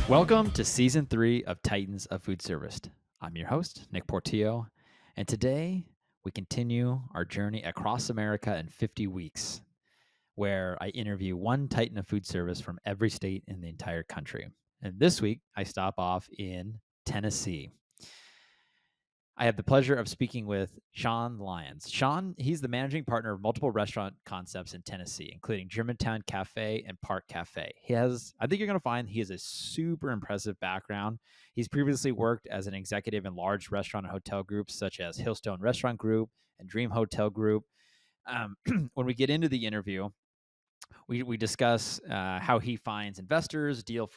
Welcome to Season 3 of Titans of Food Service. I'm your host, Nick Portillo, and today we continue our journey across America in 50 weeks, where I interview one Titan of food service from every state in the entire country. And this week, I stop off in Tennessee. I have the pleasure of speaking with Sean Lyons. Sean, he's the managing partner of multiple restaurant concepts in Tennessee, including Germantown Cafe and Park Cafe. I think you're going to find he has a super impressive background. He's previously worked as an executive in large restaurant and hotel groups such as Hillstone Restaurant Group and Dream Hotel Group. When we get into the interview, we discuss how he finds investors, deals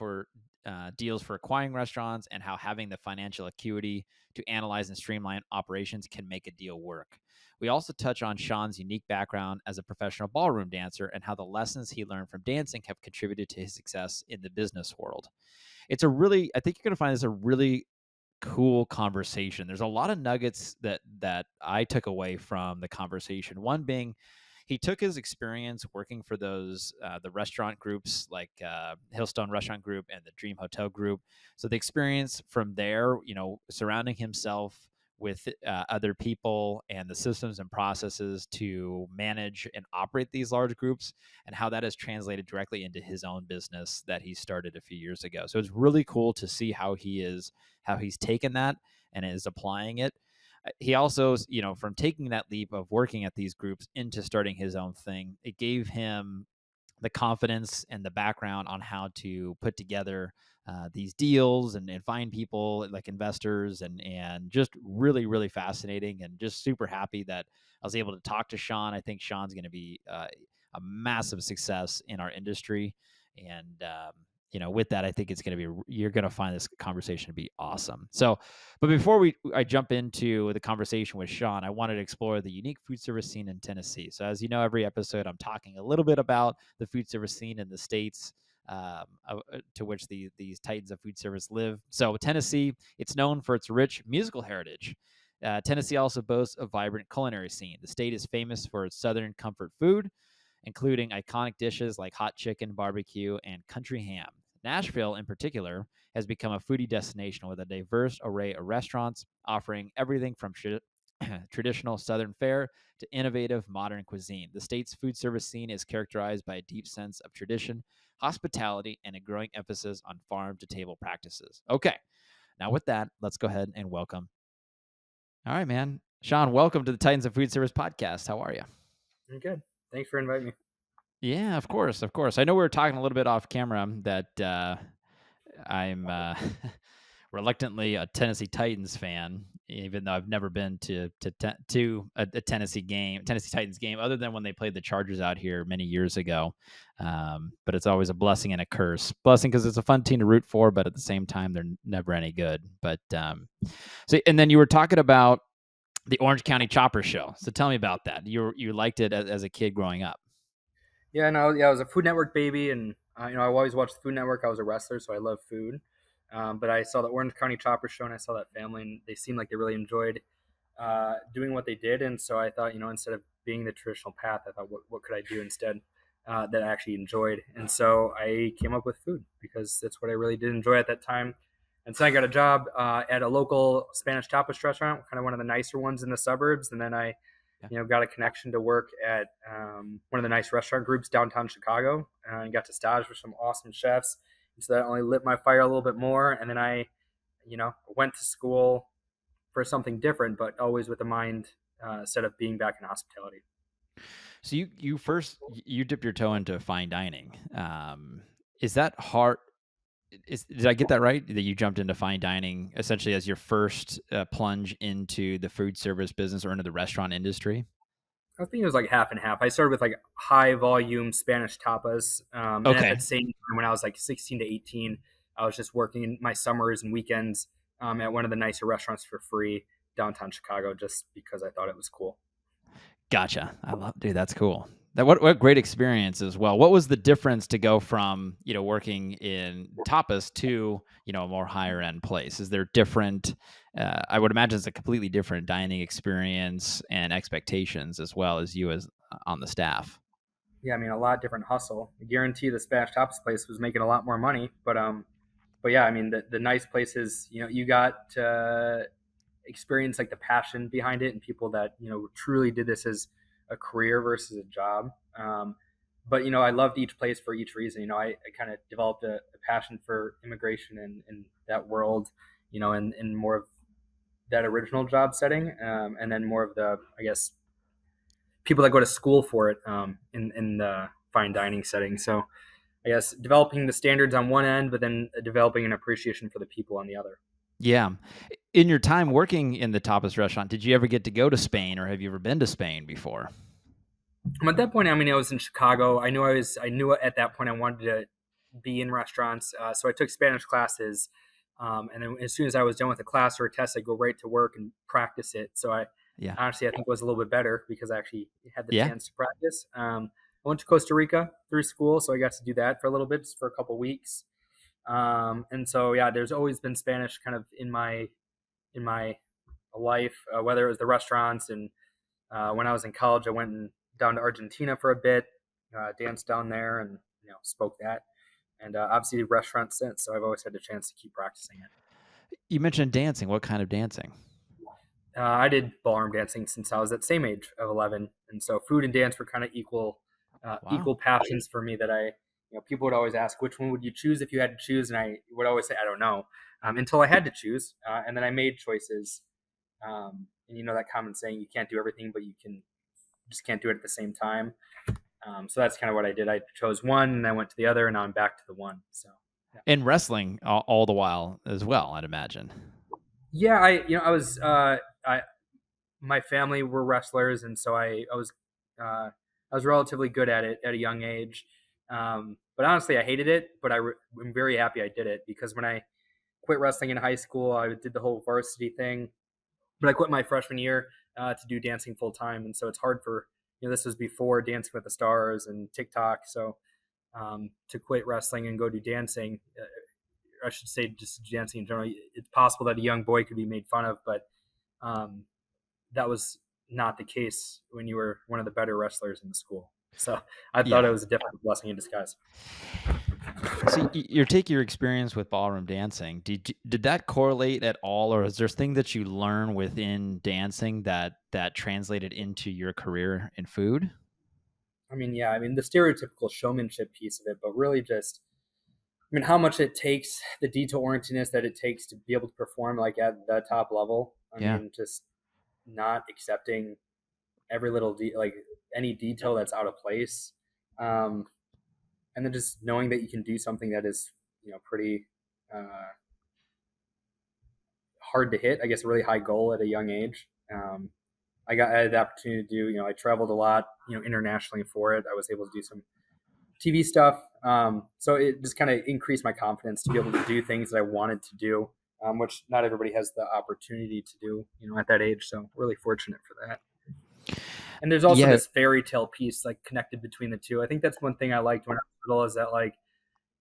for acquiring restaurants, and how having the financial acuity to analyze and streamline operations can make a deal work. We also touch on Sean's unique background as a professional ballroom dancer and how the lessons he learned from dancing have contributed to his success in the business world. I think you're going to find this a really cool conversation. There's a lot of nuggets that I took away from the conversation. One being, he took his experience working for those the restaurant groups like Hillstone Restaurant Group and the Dream Hotel Group. So the experience from there, surrounding himself with other people and the systems and processes to manage and operate these large groups, and how that has translated directly into his own business that he started a few years ago. So it's really cool to see how he's taken that and is applying it. He also, from taking that leap of working at these groups into starting his own thing, it gave him the confidence and the background on how to put together these deals and find people like investors, and just really, really fascinating, and just super happy that I was able to talk to Sean. I think Sean's going to be a massive success in our industry. And, with that, I think you're going to find this conversation to be awesome. So, but before I jump into the conversation with Sean, I wanted to explore the unique food service scene in Tennessee. So, as you know, every episode I'm talking a little bit about the food service scene in the states to which these titans of food service live. So, Tennessee, it's known for its rich musical heritage. Tennessee also boasts a vibrant culinary scene. The state is famous for its southern comfort food, including iconic dishes like hot chicken, barbecue, and country ham. Nashville, in particular, has become a foodie destination with a diverse array of restaurants offering everything from traditional Southern fare to innovative modern cuisine. The state's food service scene is characterized by a deep sense of tradition, hospitality, and a growing emphasis on farm-to-table practices. Okay, now with that, let's go ahead and welcome. All right, man. Sean, welcome to the Titans of Food Service podcast. How are you? I'm good. Thanks for inviting me. Yeah, of course. I know we were talking a little bit off camera that I'm reluctantly a Tennessee Titans fan, even though I've never been to a Tennessee Titans game, other than when they played the Chargers out here many years ago. But it's always a blessing and a curse. Blessing because it's a fun team to root for, but at the same time, they're never any good. But and then you were talking about the Orange County Chopper Show. So tell me about that. You liked it as a kid growing up. I was a Food Network baby, and I always watched the Food Network. I was a wrestler, so I love food. But I saw the Orange County Chopper Show, and I saw that family, and they seemed like they really enjoyed doing what they did. And so I thought, instead of being the traditional path, I thought, what could I do instead that I actually enjoyed? And so I came up with food because that's what I really did enjoy at that time. And so I got a job at a local Spanish tapas restaurant, kind of one of the nicer ones in the suburbs. And then I got a connection to work at one of the nice restaurant groups downtown Chicago, and got to stage with some awesome chefs. And so that only lit my fire a little bit more. And then I, went to school for something different, but always with the mind set of being back in hospitality. So you dip your toe into fine dining. Is that hard? Did I get that right? That you jumped into fine dining essentially as your first plunge into the food service business or into the restaurant industry? I think it was like half and half. I started with like high volume Spanish tapas, and at Okay, that same time, when I was like 16 to 18, I was just working my summers and weekends at one of the nicer restaurants for free downtown Chicago, just because I thought it was cool. gotcha. Dude, that's cool. What great experience as well. What was the difference to go from working in tapas to a more higher end place? Is there different? I would imagine it's a completely different dining experience and expectations as well as you as on the staff. Yeah, I mean, a lot different hustle. I guarantee the Spanish tapas place was making a lot more money, but but yeah, I mean, the nice places, you got to experience like the passion behind it and people that, truly did this as a career versus a job. But, I loved each place for each reason. I kind of developed a passion for immigration and that world, and more of that original job setting. And then more of the, I guess, people that go to school for it in the fine dining setting. So I guess developing the standards on one end, but then developing an appreciation for the people on the other. Yeah. In your time working in the Tapas restaurant, did you ever get to go to Spain, or have you ever been to Spain before? At that point, I mean, I was in Chicago. I knew at that point I wanted to be in restaurants. So I took Spanish classes. And then as soon as I was done with a class or a test, I'd go right to work and practice it. So Yeah. honestly, I think it was a little bit better because I actually had the Yeah. chance to practice. I went to Costa Rica through school, so I got to do that for a little bit, just for a couple weeks. And so, yeah, there's always been Spanish kind of in my life, whether it was the restaurants. And when I was in college, I went down to Argentina for a bit, danced down there, and spoke that. And obviously, restaurants since. So I've always had the chance to keep practicing it. You mentioned dancing. What kind of dancing? I did ballroom dancing since I was at the same age of 11, and so food and dance were kind of Wow. equal passions for me. That people would always ask, which one would you choose if you had to choose, and I would always say I don't know, until I had to choose, and then I made choices. And that common saying, you can't do everything, but you just can't do it at the same time. So that's kind of what I did. I chose one, and I went to the other, and now I'm back to the one. So yeah. And wrestling all the while as well, I'd imagine. Yeah, I was I my family were wrestlers, and so I was relatively good at it at a young age. But honestly, I hated it, but I'm very happy I did it because when I quit wrestling in high school, I did the whole varsity thing, but I quit my freshman year to do dancing full time, and so it's hard for this was before Dancing with the Stars and TikTok, so to quit wrestling and go do dancing. I should say just dancing in general. It's possible that a young boy could be made fun of, but um, that was not the case when you were one of the better wrestlers in the school. So I thought Yeah. it was a definite blessing in disguise. So you take your experience with ballroom dancing. Did that correlate at all, or is there thing that you learn within dancing that translated into your career in food? I mean, yeah, I mean the stereotypical showmanship piece of it, but really just, I mean, how much it takes, the detail orientedness that it takes to be able to perform like at the top level. I Yeah. mean, just not accepting every little like any detail that's out of place, um, and then just knowing that you can do something that is pretty hard to hit. I guess a really high goal at a young age. I had the opportunity to do. I traveled a lot, internationally for it. I was able to do some TV stuff. So it just kind of increased my confidence to be able to do things that I wanted to do, which not everybody has the opportunity to do, at that age. So really fortunate for that. And there's also Yeah. this fairy tale piece like connected between the two. I think that's one thing I liked when I was little is that like,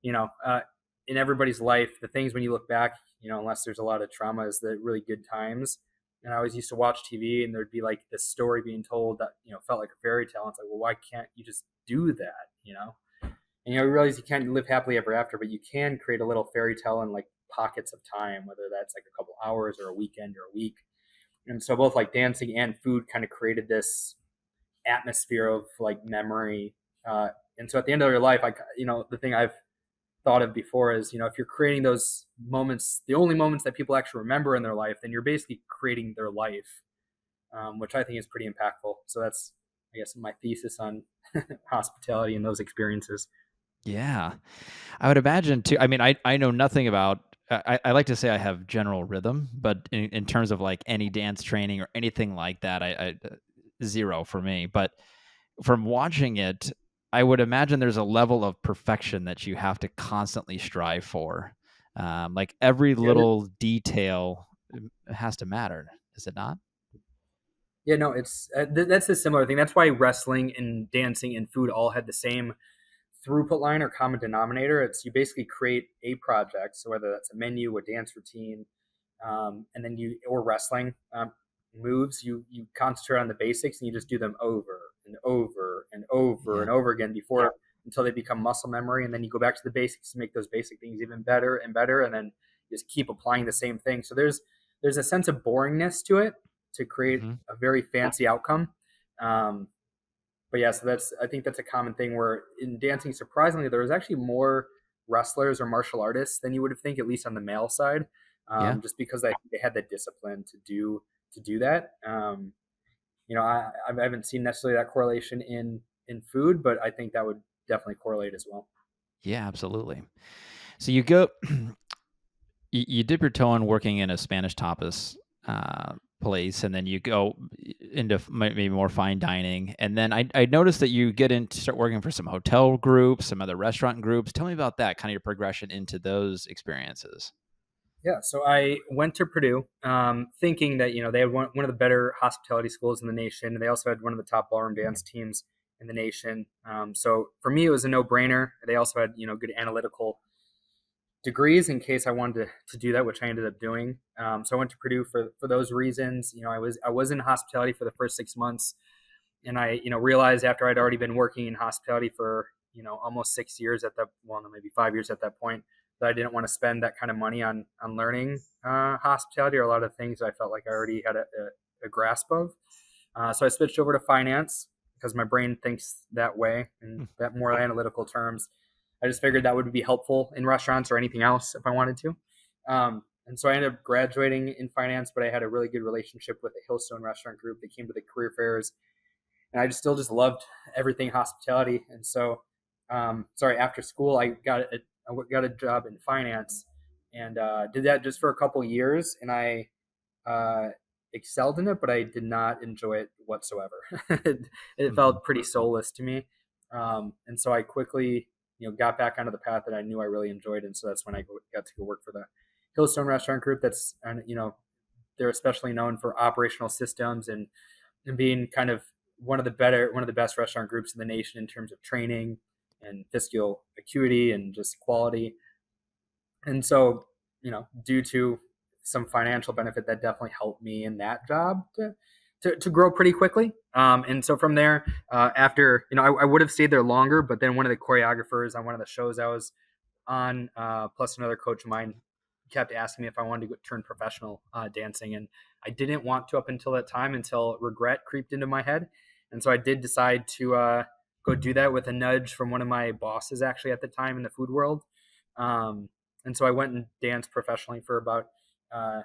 you know, uh, in everybody's life, the things when you look back, unless there's a lot of trauma, is the really good times. And I always used to watch TV, and there'd be like this story being told that felt like a fairy tale. And it's like, well, why can't you just do that? And you realize you can't live happily ever after, but you can create a little fairy tale in like pockets of time, whether that's like a couple hours or a weekend or a week. And so both like dancing and food kind of created this atmosphere of like memory. And so at the end of your life, the thing I've thought of before is, if you're creating those moments, the only moments that people actually remember in their life, then you're basically creating their life, which I think is pretty impactful. So that's, I guess, my thesis on hospitality and those experiences. Yeah. I would imagine too. I mean, I know nothing about. I like to say I have general rhythm, but in terms of like any dance training or anything like that, I zero for me. But from watching it, I would imagine there's a level of perfection that you have to constantly strive for. Like every Yeah, little detail has to matter, is it not? yeah, no, it's that's a similar thing. That's why wrestling and dancing and food all had the same throughput line or common denominator. It's you basically create a project, so whether that's a menu, a dance routine, and then or wrestling moves, you concentrate on the basics and you just do them over and over and over Yeah. and over again before until they become muscle memory. And then you go back to the basics to make those basic things even better and better. And then just keep applying the same thing. So there's a sense of boringness to it to create Mm-hmm. a very fancy outcome. Um, but yeah, so I think that's a common thing where in dancing, surprisingly, there was actually more wrestlers or martial artists than you would have think, at least on the male side, Yeah. just because they had the discipline to do that. I haven't seen necessarily that correlation in food, but I think that would definitely correlate as well. Yeah, absolutely. So you go, you dip your toe in working in a Spanish tapas place, and then you go into maybe more fine dining. And then I noticed that you get into start working for some hotel groups, some other restaurant groups. Tell me about that, kind of your progression into those experiences. Yeah, so I went to Purdue, thinking that they had one of the better hospitality schools in the nation, and they also had one of the top ballroom dance teams in the nation. So for me, it was a no brainer. They also had good analytical degrees in case I wanted to do that, which I ended up doing. So I went to Purdue for those reasons. I was in hospitality for the first 6 months, and I realized after I'd already been working in hospitality for almost 6 years at that, well, no, maybe 5 years at that point, that I didn't want to spend that kind of money on learning hospitality or a lot of things I felt like I already had a grasp of. So I switched over to finance because my brain thinks that way and that more analytical terms. I just figured that would be helpful in restaurants or anything else if I wanted to. And so I ended up graduating in finance, but I had a really good relationship with the Hillstone Restaurant Group. They came to the career fairs, and I just loved everything hospitality. And so, after school, I got a job in finance, and did that just for a couple years, and I uh, excelled in it, but I did not enjoy it whatsoever. It Mm-hmm. felt pretty soulless to me, and so I quickly got back onto the path that I knew I really enjoyed, and so that's when I got to go work for the Hillstone Restaurant Group. That's and they're especially known for operational systems and being kind of one of the best restaurant groups in the nation in terms of training and fiscal acuity and just quality. And so, due to some financial benefit, that definitely helped me in that job to grow pretty quickly. And so from there, after I would have stayed there longer, but then one of the choreographers on one of the shows I was on, plus another coach of mine, kept asking me if I wanted to turn professional dancing, and I didn't want to up until that time, until regret creeped into my head, and so I did decide to go do that with a nudge from one of my bosses actually at the time in the food world. Um, and so I went and danced professionally for about uh,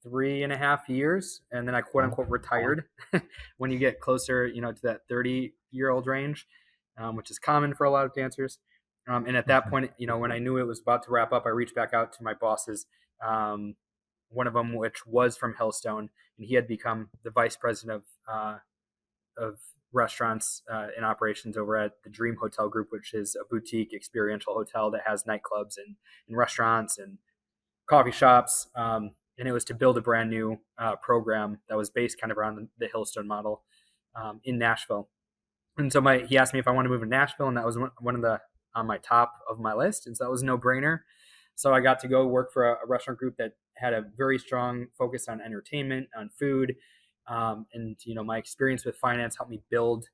3.5 years, and then I quote Wow. unquote retired when you get closer, to that 30-year-old range, which is common for a lot of dancers. And at that Mm-hmm. point, when I knew it was about to wrap up, I reached back out to my bosses. One of them, which was from Hillstone, and he had become the vice president of restaurants and operations over at the Dream Hotel Group, which is a boutique experiential hotel that has nightclubs and restaurants and coffee shops. And it was to build a brand new program that was based kind of around the Hillstone model in Nashville. And so he asked me if I wanted to move to Nashville, and that was one of the on my top of my list, and so that was a no brainer. So I got to go work for a restaurant group that had a very strong focus on entertainment, on food, and my experience with finance helped me build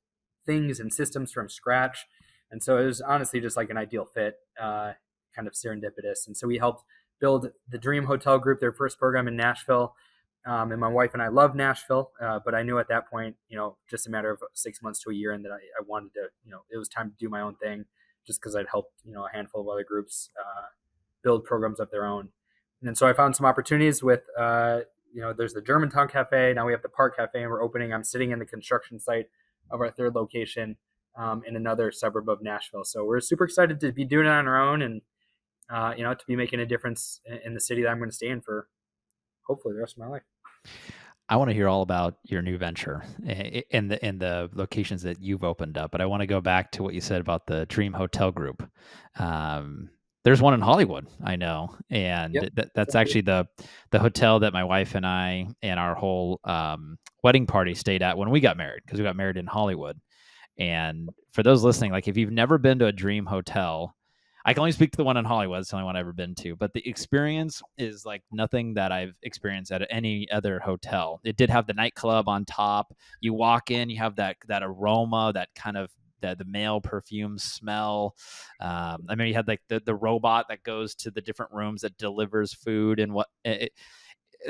things and systems from scratch. And so it was honestly just like an ideal fit, kind of serendipitous. And so we helped build the Dream Hotel Group, their first program in Nashville. And my wife and I love Nashville, but I knew at that point, just a matter of 6 months to a year, and that I wanted to, it was time to do my own thing, just because I'd helped, a handful of other groups build programs of their own. And so I found some opportunities with, there's the Germantown Cafe. Now we have the Park Cafe, and we're opening. I'm sitting in the construction site of our third location in another suburb of Nashville. So we're super excited to be doing it on our own, and to be making a difference in the city that I'm going to stay in for hopefully the rest of my life. I want to hear all about your new venture and the locations that you've opened up, but I want to go back to what you said about the Dream Hotel Group. Um, there's one in Hollywood, I know, Yep. and that's actually the hotel that my wife and I and our whole wedding party stayed at when we got married, because we got married in Hollywood. And for those listening, like if you've never been to a Dream Hotel, I can only speak to the one in Hollywood. It's the only one I've ever been to, but the experience is like nothing that I've experienced at any other hotel. It did have the nightclub on top. You walk in, you have that aroma, that kind of the male perfume smell. I mean, you had like the robot that goes to the different rooms that delivers food, and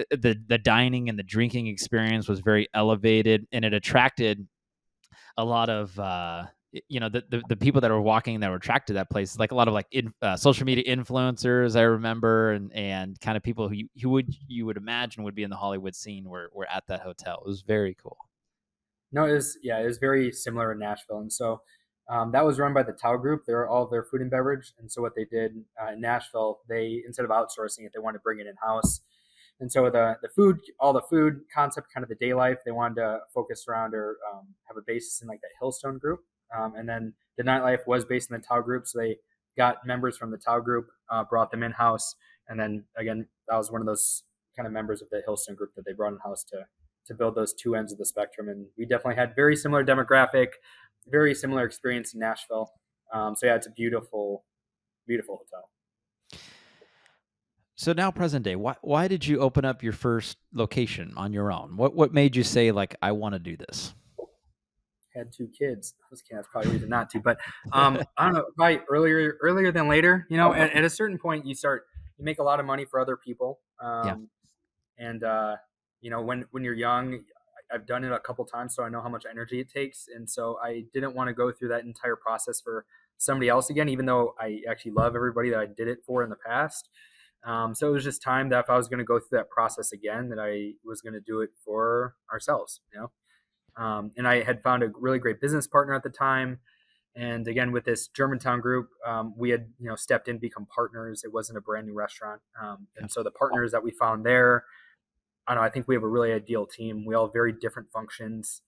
the dining and the drinking experience was very elevated, and it attracted a lot of the people that were walking that were attracted to that place, like a lot of like social media influencers, I remember, and kind of people who you would imagine would be in the Hollywood scene were at that hotel. It was very cool. No, it was very similar in Nashville, and so that was run by the Tao Group. They're all their food and beverage, and so what they did in Nashville, they instead of outsourcing it, they wanted to bring it in house. And so the food, all the food concept, kind of the day life, they wanted to focus around or have a basis in like that Hillstone group. And then the nightlife was based in the Tao Group, so they got members from the Tao Group, brought them in house, and then again, that was one of those kind of members of the Hillstone group that they brought in house to build those two ends of the spectrum. And we definitely had very similar demographic, very similar experience in Nashville. So yeah, it's a beautiful, beautiful hotel. So now, present day, why did you open up your first location on your own? What made you say, like, I want to do this? Had two kids. I was kidding. That's probably a reason not to. But I don't know. Probably earlier than later. You know, at a certain point, you make a lot of money for other people. Yeah. And you know, when you're young, I've done it a couple times, so I know how much energy it takes. And so I didn't want to go through that entire process for somebody else again, even though I actually love everybody that I did it for in the past. So it was just time that if I was going to go through that process again, that I was going to do it for ourselves, you know. And I had found a really great business partner at the time. And again, with this Germantown group, we had stepped in, become partners. It wasn't a brand new restaurant, and so the partners that we found there, I don't know. I think we have a really ideal team. We all have very different functions.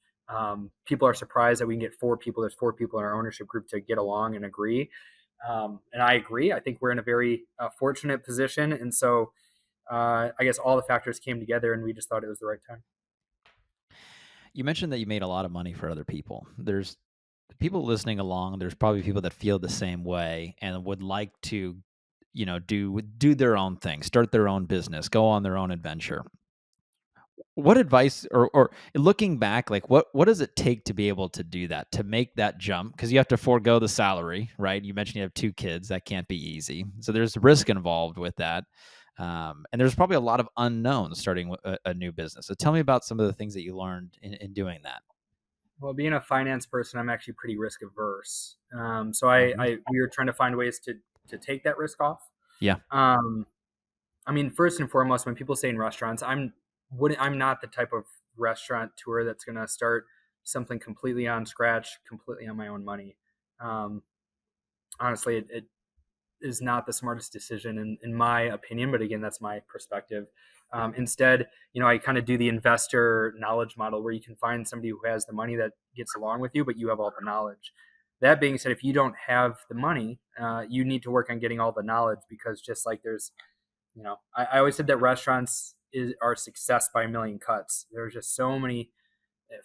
People are surprised that we can get four people. There's four people in our ownership group to get along and agree. And I agree. I think we're in a very fortunate position. And so I guess all the factors came together and we just thought it was the right time. You mentioned that you made a lot of money for other people. There's people listening along. There's probably people that feel the same way and would like to, do their own thing, start their own business, go on their own adventure. What advice or looking back, like what does it take to be able to do that, to make that jump? Because you have to forego the salary, right? You mentioned you have two kids. That can't be easy. So there's risk involved with that. And there's probably a lot of unknowns starting a new business. So tell me about some of the things that you learned in doing that. Well, being a finance person, I'm actually pretty risk averse. So we were trying to find ways to take that risk off. Yeah. I mean, first and foremost, when people say in restaurants, I'm not the type of restaurateur that's going to start something completely on scratch, completely on my own money. Honestly, it is not the smartest decision in my opinion, but again, that's my perspective. Instead, I kind of do the investor knowledge model where you can find somebody who has the money that gets along with you, but you have all the knowledge. That being said, if you don't have the money, you need to work on getting all the knowledge, because just like there's, I always said that restaurants are success by a million cuts. There's just so many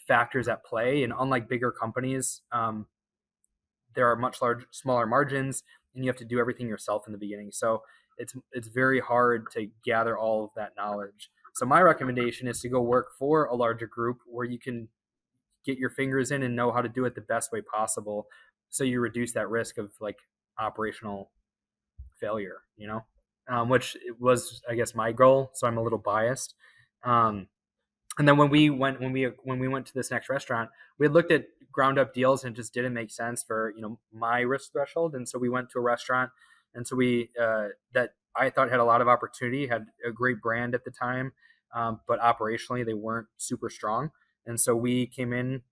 factors at play, and unlike bigger companies, there are much smaller margins, and you have to do everything yourself in the beginning. So it's very hard to gather all of that knowledge. So my recommendation is to go work for a larger group where you can get your fingers in and know how to do it the best way possible, so you reduce that risk of like operational failure, which was, I guess, my goal. So I'm a little biased. And then when we went to this next restaurant, we had looked at ground up deals and it just didn't make sense for my risk threshold. And so we went to a restaurant, and so we that I thought had a lot of opportunity, had a great brand at the time, but operationally they weren't super strong. And so we came in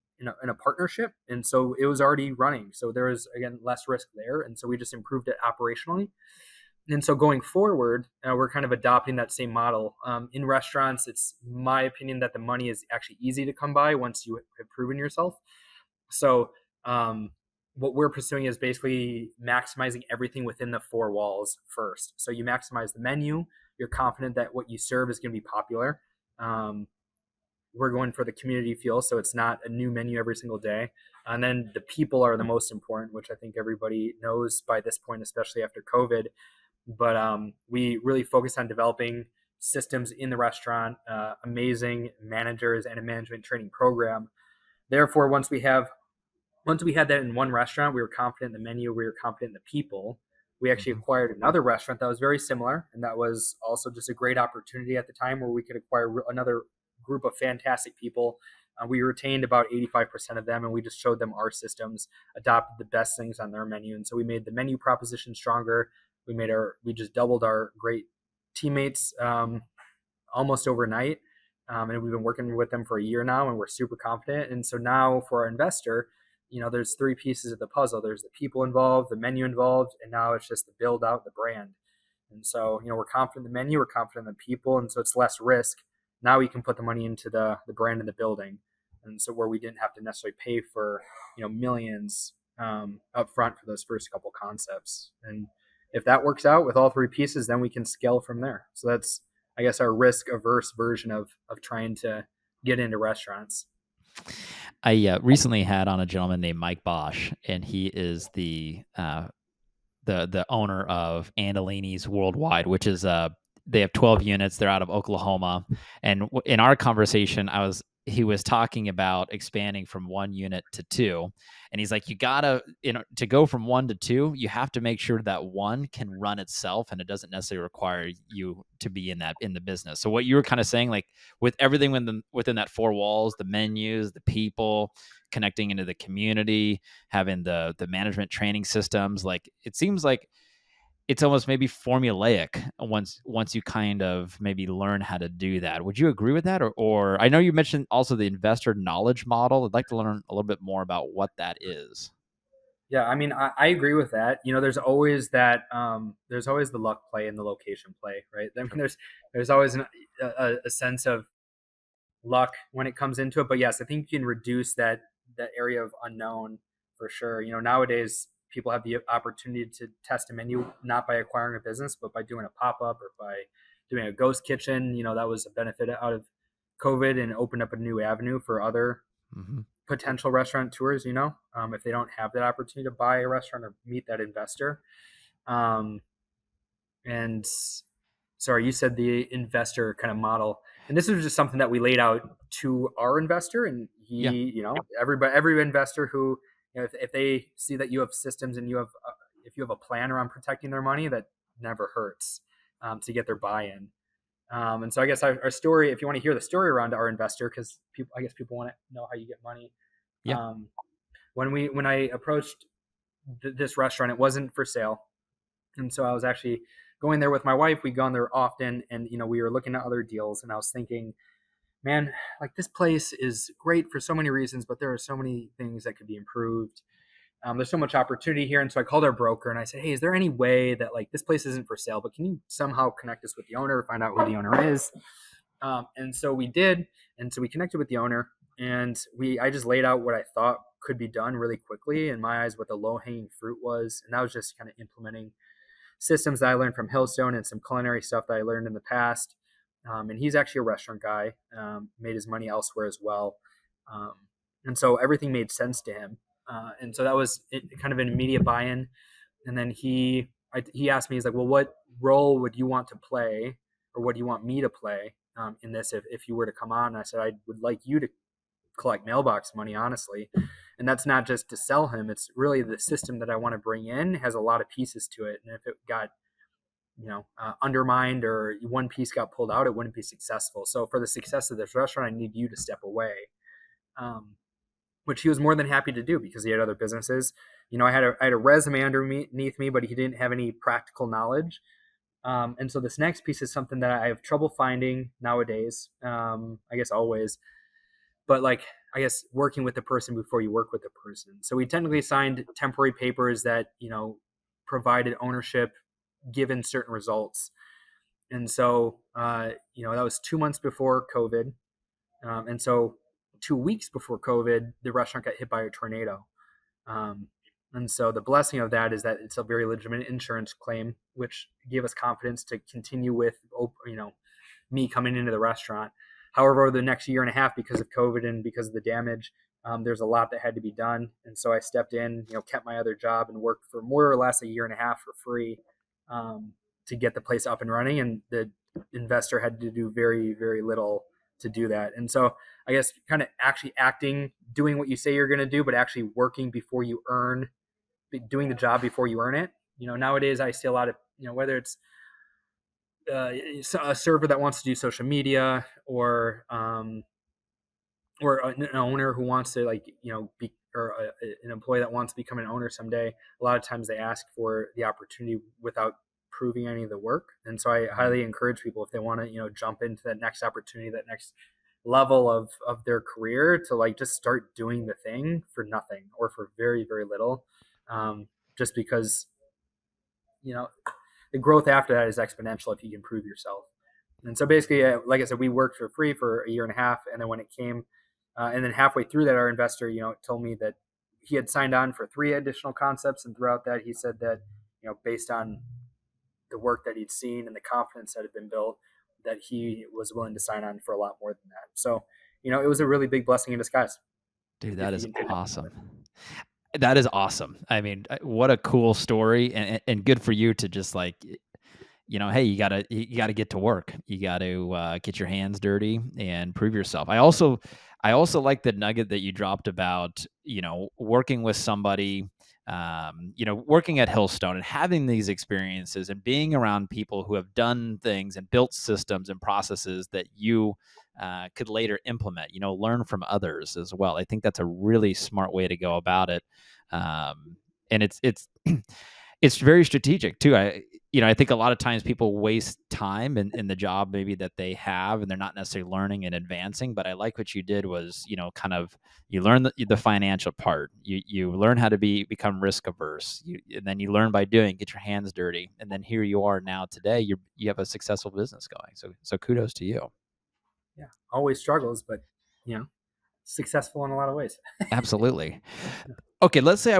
a partnership, and so it was already running. So there was again less risk there, and so we just improved it operationally. And so going forward, we're kind of adopting that same model. In restaurants, it's my opinion that the money is actually easy to come by once you have proven yourself. So what we're pursuing is basically maximizing everything within the four walls first. So you maximize the menu. You're confident that what you serve is going to be popular. We're going for the community feel, so it's not a new menu every single day. And then the people are the most important, which I think everybody knows by this point, especially after COVID. But we really focus on developing systems in the restaurant, amazing managers, and a management training program. Therefore, once we have once we had that in one restaurant, we were confident in the menu, we were confident in the people. We actually Hmm. acquired another restaurant that was very similar, and that was also just a great opportunity at the time where we could acquire another group of fantastic people. We retained about 85% of them, and we just showed them our systems, adopted the best things on their menu, and so we made the menu proposition stronger. We just doubled our great teammates almost overnight. And we've been working with them for a year now, and we're super confident. And so now for our investor, there's three pieces of the puzzle. There's the people involved, the menu involved, and now it's just to build out the brand. And so, we're confident in the menu, we're confident in the people, and so it's less risk. Now we can put the money into the brand and the building. And so where we didn't have to necessarily pay for, millions up front for those first couple concepts. And if that works out with all three pieces, then we can scale from there. So that's, I guess, our risk averse version of trying to get into restaurants. I recently had on a gentleman named Mike Bosch, and he is the owner of Andolini's Worldwide, which is they have 12 units. They're out of Oklahoma, and in our conversation, he was talking about expanding from one unit to two, and he's like, you gotta, to go from one to two, you have to make sure that one can run itself, and it doesn't necessarily require you to be in the business. So what you were kind of saying, like with everything within that four walls, the menus, the people, connecting into the community, having the management training systems, like it seems like it's almost maybe formulaic once you kind of maybe learn how to do that. Would you agree with that? Or I know you mentioned also the investor knowledge model. I'd like to learn a little bit more about what that is. Yeah, I mean, I agree with that. There's always that. There's always the luck play and the location play, right? I mean, there's always a sense of luck when it comes into it. But yes, I think you can reduce that area of unknown for sure. Nowadays people have the opportunity to test a menu not by acquiring a business, but by doing a pop up or by doing a ghost kitchen. That was a benefit out of COVID and opened up a new avenue for other Mm-hmm. potential restaurant tours. If they don't have that opportunity to buy a restaurant or meet that investor. Um, and sorry, you said the investor kind of model, and this was just something that we laid out to our investor, and Yeah. every investor who, if they see that you have systems and if you have a plan around protecting their money, that never hurts to get their buy-in. And so I guess our story, if you want to hear the story around our investor, because I guess people want to know how you get money. Yeah. Um, when I approached this restaurant, it wasn't for sale, and so I was actually going there with my wife. We'd gone there often, and we were looking at other deals, and I was thinking, man, like this place is great for so many reasons, but there are so many things that could be improved. There's so much opportunity here, and so I called our broker and I said, hey, is there any way that like this place isn't for sale, but can you somehow connect us with the owner, find out who the owner is? And so we did, and so we connected with the owner, and I just laid out what I thought could be done really quickly in my eyes, what the low hanging fruit was, and that was just kind of implementing systems that I learned from Hillstone and some culinary stuff that I learned in the past. And he's actually a restaurant guy, made his money elsewhere as well. Um, and so everything made sense to him. And so that was kind of an immediate buy-in. And then he asked me, he's like, well, what role would you want to play, or what do you want me to play in this if you were to come on? And I said, I would like you to collect mailbox money, honestly. And that's not just to sell him. It's really the system that I want to bring in has a lot of pieces to it. And if it got, undermined or one piece got pulled out, it wouldn't be successful. So for the success of this restaurant, I need you to step away. Which he was more than happy to do because he had other businesses. I had a resume underneath me, but he didn't have any practical knowledge. And so this next piece is something that I have trouble finding nowadays. I guess always, but like, I guess working with the person before you work with the person. So we technically signed temporary papers that, provided ownership given certain results. And so, that was 2 months before COVID. And so 2 weeks before COVID, the restaurant got hit by a tornado. Um, and so the blessing of that is that it's a very legitimate insurance claim, which gave us confidence to continue with, me coming into the restaurant. However, over the next year and a half, because of COVID and because of the damage, there's a lot that had to be done. And so I stepped in, kept my other job and worked for more or less a year and a half for free to get the place up and running. And the investor had to do very, very little to do that. And so I guess, kind of actually acting, doing what you say you're going to do, but actually working before you earn, doing the job before you earn it. Nowadays I see a lot of, whether it's a server that wants to do social media, or an owner who wants to, like, be, or an employee that wants to become an owner someday. A lot of times they ask for the opportunity without proving any of the work. And so I highly encourage people, if they want to, jump into that next opportunity, that next level of their career, to, like, just start doing the thing for nothing or for very, very little. Just because, the growth after that is exponential if you can prove yourself. And so basically, like I said, we worked for free for a year and a half. And then when it came, and then halfway through that, our investor, told me that he had signed on for 3 additional concepts. And throughout that, he said that, based on the work that he'd seen and the confidence that had been built, that he was willing to sign on for a lot more than that. So, it was a really big blessing in disguise. Dude, that is awesome. That is awesome. I mean, what a cool story, and good for you to just, like, hey, you gotta get to work. You gotta get your hands dirty and prove yourself. I also like the nugget that you dropped about, working with somebody, working at Hillstone and having these experiences and being around people who have done things and built systems and processes that you could later implement, learn from others as well. I think that's a really smart way to go about it. And it's it's very strategic too. I think a lot of times people waste time in the job maybe that they have, and they're not necessarily learning and advancing. But I like what you did was, kind of, you learn the financial part. You learn how to become risk averse. And then you learn by doing, get your hands dirty, and then here you are now today. You have a successful business going. So kudos to you. Yeah, always struggles, but successful in a lot of ways. Absolutely. Okay, let's say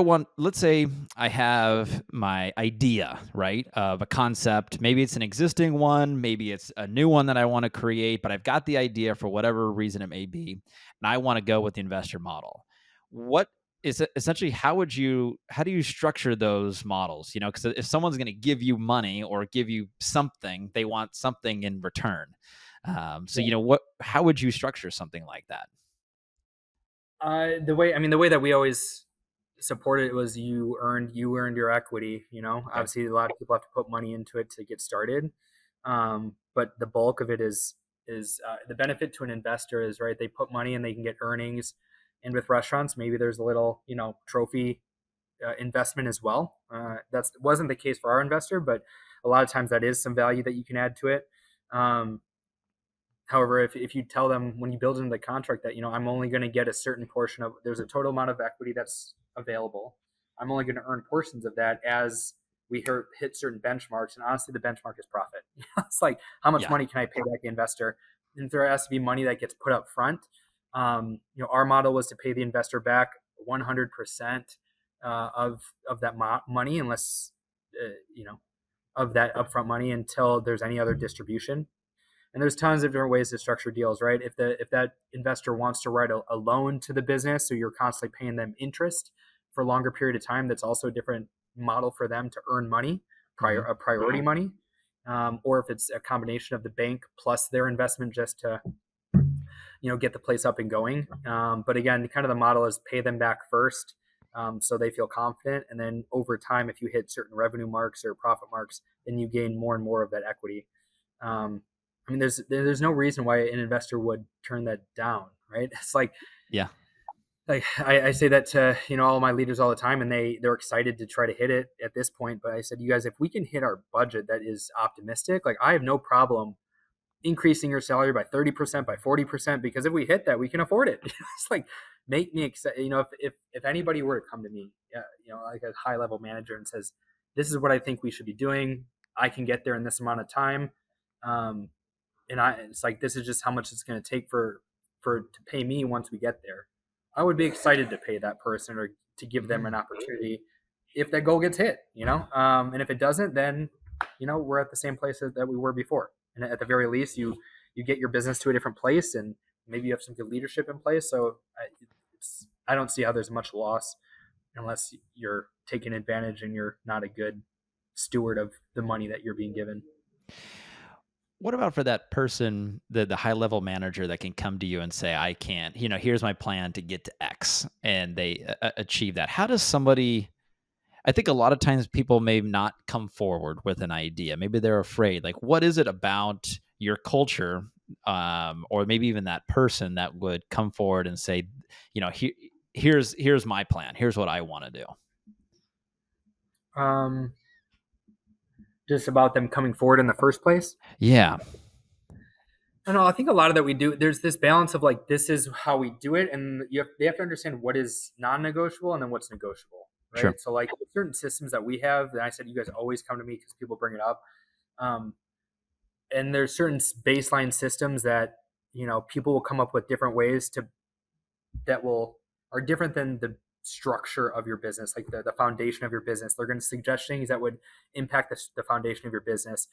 I have my idea, right, of a concept. Maybe it's an existing one, maybe it's a new one that I want to create, but I've got the idea for whatever reason it may be, and I want to go with the investor model. What is it, essentially, how do you structure those models? Because if someone's going to give you money or give you something, they want something in return. How would you structure something like that? The way that we always supported it was, you earned your equity. Okay. Obviously a lot of people have to put money into it to get started, but the bulk of it is the benefit to an investor is, right, they put money and they can get earnings. And with restaurants, maybe there's a little, trophy investment as well. That wasn't the case for our investor, but a lot of times that is some value that you can add to it. However, if you tell them when you build into the contract that, I'm only going to get a certain portion of, there's a total amount of equity that's available, I'm only going to earn portions of that as we hit certain benchmarks. And honestly, the benchmark is profit. It's like, how much money can I pay back the investor? And if there has to be money that gets put up front, our model was to pay the investor back 100% of that money, unless, of that upfront money, until there's any other distribution. And there's tons of different ways to structure deals, right? If that investor wants to write a loan to the business, so you're constantly paying them interest for a longer period of time, that's also a different model for them to earn money, priority money. Or if it's a combination of the bank plus their investment, just to get the place up and going. But again, kind of the model is pay them back first, so they feel confident, and then over time, if you hit certain revenue marks or profit marks, then you gain more and more of that equity. There's no reason why an investor would turn that down, right? It's like, Yeah. Like I say that to all my leaders all the time, and they're excited to try to hit it at this point. But I said, you guys, if we can hit our budget that is optimistic, like, I have no problem increasing your salary by 30%, by 40%, because if we hit that, we can afford it. It's like, make me excited. If anybody were to come to me, like a high level manager, and says, this is what I think we should be doing, I can get there in this amount of time. It's like, this is just how much it's going to take to pay me once we get there. I would be excited to pay that person, or to give them an opportunity if that goal gets hit, and if it doesn't, then, we're at the same place that we were before. And at the very least, you get your business to a different place, and maybe you have some good leadership in place. So I don't see how there's much loss, unless you're taking advantage and you're not a good steward of the money that you're being given. What about for that person, the high level manager that can come to you and say, "I can't, here's my plan to get to X," and they achieve that? How does somebody? I think a lot of times people may not come forward with an idea. Maybe they're afraid. Like, what is it about your culture, or maybe even that person that would come forward and say, here's my plan. Here's what I want to do. Um, just about them coming forward in the first place. Yeah, I don't know. I think a lot of that we do. There's this balance of like this is how we do it, and they have to understand what is non-negotiable and then what's negotiable, sure. right? So like certain systems that we have, and I said you guys always come to me because people bring it up, um, and there's certain baseline systems that people will come up with different ways to that will are different than the structure of your business, like the foundation of your business. They're going to suggest things that would impact the foundation of your business.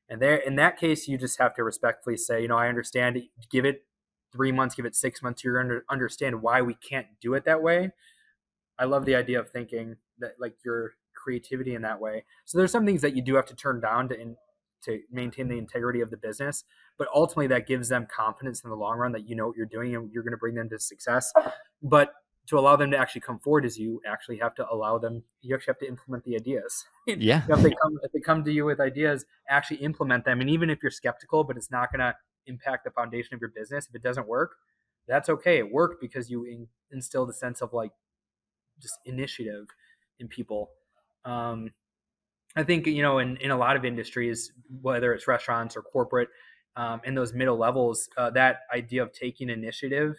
And there, in that case, you just have to respectfully say, I understand. Give it 3 months, give it 6 months. You're going to understand why we can't do it that way. I love the idea of thinking that like your creativity in that way. So there's some things that you do have to turn down to maintain the integrity of the business, but ultimately that gives them confidence in the long run that you know what you're doing and you're going to bring them to success. But to allow them to actually come forward is you actually have to allow them. You actually have to implement the ideas. Yeah, If they come to you with ideas, actually implement them. And even if you're skeptical, but it's not going to impact the foundation of your business, if it doesn't work, that's okay. It worked because you instilled a sense of like just initiative in people. Um, I think in a lot of industries, whether it's restaurants or corporate, in those middle levels, that idea of taking initiative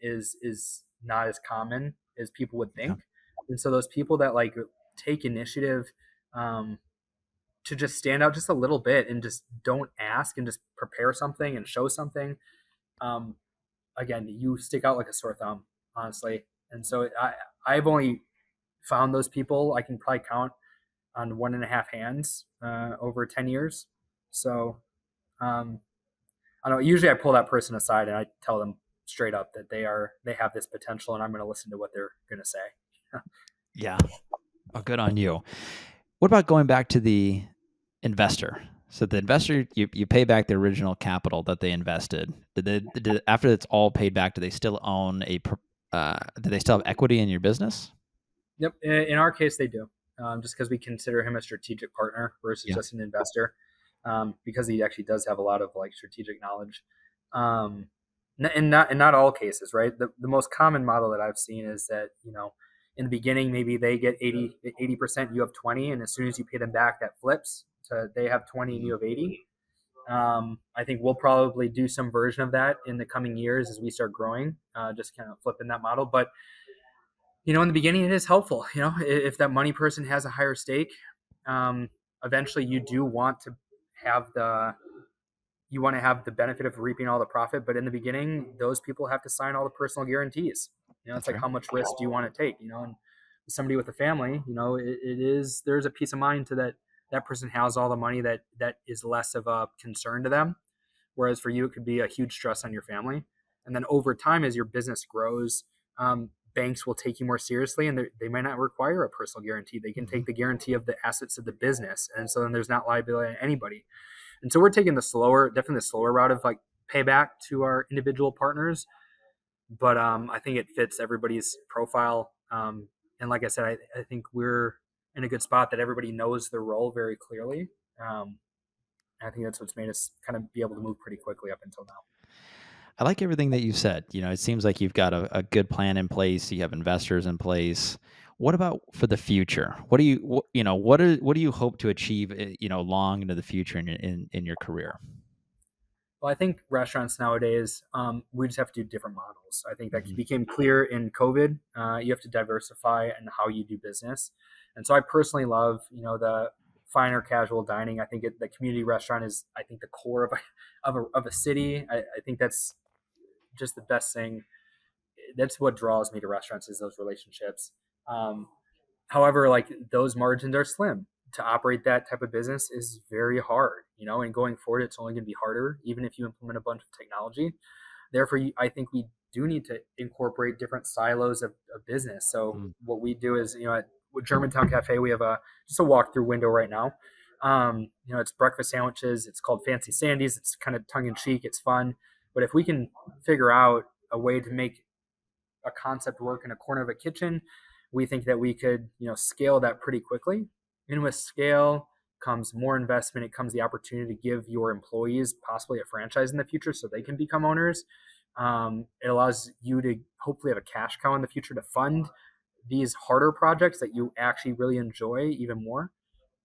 is not as common as people would yeah, think. And so those people that like take initiative um, to just stand out just a little bit and just don't ask and just prepare something and show something. Um, Again, you stick out like a sore thumb, honestly. And so I've only found those people I can probably count on one and a half hands over 10 years. So um, I don't know. Usually I pull that person aside and I tell them straight up that they have this potential and I'm going to listen to what they're going to say. yeah. Oh, good on you. What about going back to the investor? So the investor, you pay back the original capital that they invested. After it's all paid back, do they still own do they still have equity in your business? Yep. In our case, they do. Just because we consider him a strategic partner versus Yeah. just an investor, because he actually does have a lot of like strategic knowledge. Um, in not all cases, right? The most common model that I've seen is that in the beginning maybe they get 80%, you have 20, and as soon as you pay them back, that flips to they have 20 and you Mhm. have 80. I think we'll probably do some version of that in the coming years as we start growing, just kind of flipping that model. But in the beginning, it is helpful. If that money person has a higher stake, um, eventually you do want to have the benefit of reaping all the profit. But in the beginning, those people have to sign all the personal guarantees. It's That's like right. how much risk do you want to take? And somebody with a family, there's a peace of mind to that person has all the money that is less of a concern to them. Whereas for you, it could be a huge stress on your family. And then over time, as your business grows, banks will take you more seriously, and they might not require a personal guarantee. They can Mhm. take the guarantee of the assets of the business, and so then there's not liability on anybody. And so we're taking definitely the slower route of like payback to our individual partners. But I think it fits everybody's profile. And like I said, I think we're in a good spot that everybody knows their role very clearly. Um, I think that's what's made us kind of be able to move pretty quickly up until now. I like everything that you said. It seems like you've got a good plan in place. You have investors in place. What about for the future? What do what do you hope to achieve? Long into the future in your career. Well, I think restaurants nowadays, we just have to do different models. I think that Mhm. became clear in COVID. You have to diversify in how you do business. And so I personally love, the finer casual dining. I think the community restaurant is, I think, the core of a city. I think that's just the best thing. That's what draws me to restaurants is those relationships. Um, However, like those margins are slim. To operate that type of business is very hard, and going forward, it's only going to be harder, even if you implement a bunch of technology. Therefore, I think we do need to incorporate different silos of business. So Mm. what we do is, at Germantown Cafe, we have just a walk-through window right now. It's breakfast sandwiches. It's called Fancy Sandy's. It's kind of tongue in cheek. It's fun. But if we can figure out a way to make a concept work in a corner of a kitchen, we think that we could, scale that pretty quickly. And with scale comes more investment. It comes the opportunity to give your employees possibly a franchise in the future so they can become owners. It allows you to hopefully have a cash cow in the future to fund these harder projects that you actually really enjoy even more.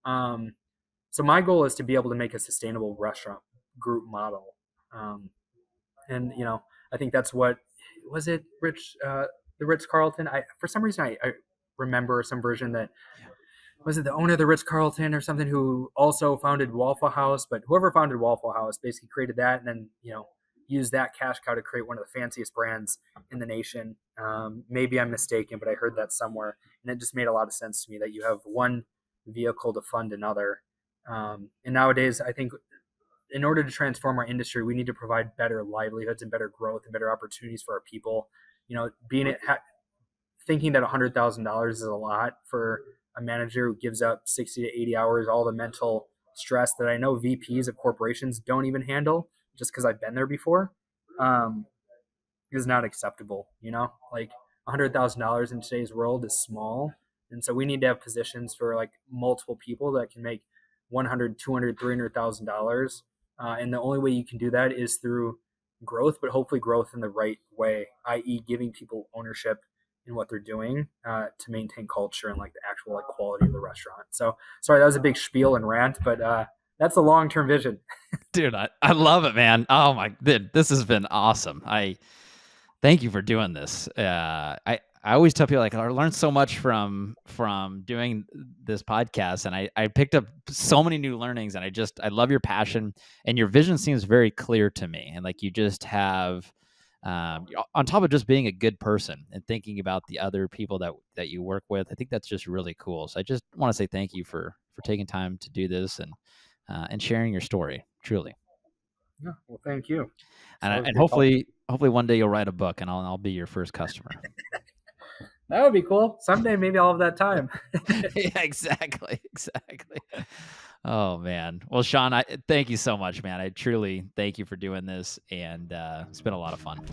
So my goal is to be able to make a sustainable restaurant group model. And I think that's what was it, the Ritz Carlton. For some reason I remember some version that was it the owner of the Ritz Carlton or something who also founded Waffle House, but whoever founded Waffle House basically created that and then used that cash cow to create one of the fanciest brands in the nation. Maybe I'm mistaken, but I heard that somewhere, and it just made a lot of sense to me that you have one vehicle to fund another. And nowadays, I think in order to transform our industry, we need to provide better livelihoods and better growth and better opportunities for our people. Thinking that $100,000 is a lot for a manager who gives up 60 to 80 hours, all the mental stress that I know VPs of corporations don't even handle, just because I've been there before, is not acceptable. Like $100,000 in today's world is small. And so we need to have positions for like multiple people that can make $100,000, $200,000, $300,000. And the only way you can do that is through growth, but hopefully growth in the right way, i.e. giving people ownership in what they're doing to maintain culture and like the actual like quality of the restaurant. So sorry, that was a big spiel and rant, but that's a long-term vision. Dude, I love it, man. Oh my, dude, this has been awesome. Thank you for doing this. I always tell people like I learned so much from doing this podcast, and I picked up so many new learnings, and I love your passion, and your vision seems very clear to me. And like you just have, on top of just being a good person and thinking about the other people that you work with, I think that's just really cool. So I just want to say thank you for taking time to do this and sharing your story. Truly. Yeah, well, thank you. And hopefully one day you'll write a book, and I'll be your first customer. That would be cool. Someday, maybe I'll have that time. Yeah, exactly. Oh man. Well, Sean, I thank you so much, man. I truly thank you for doing this, and it's been a lot of fun.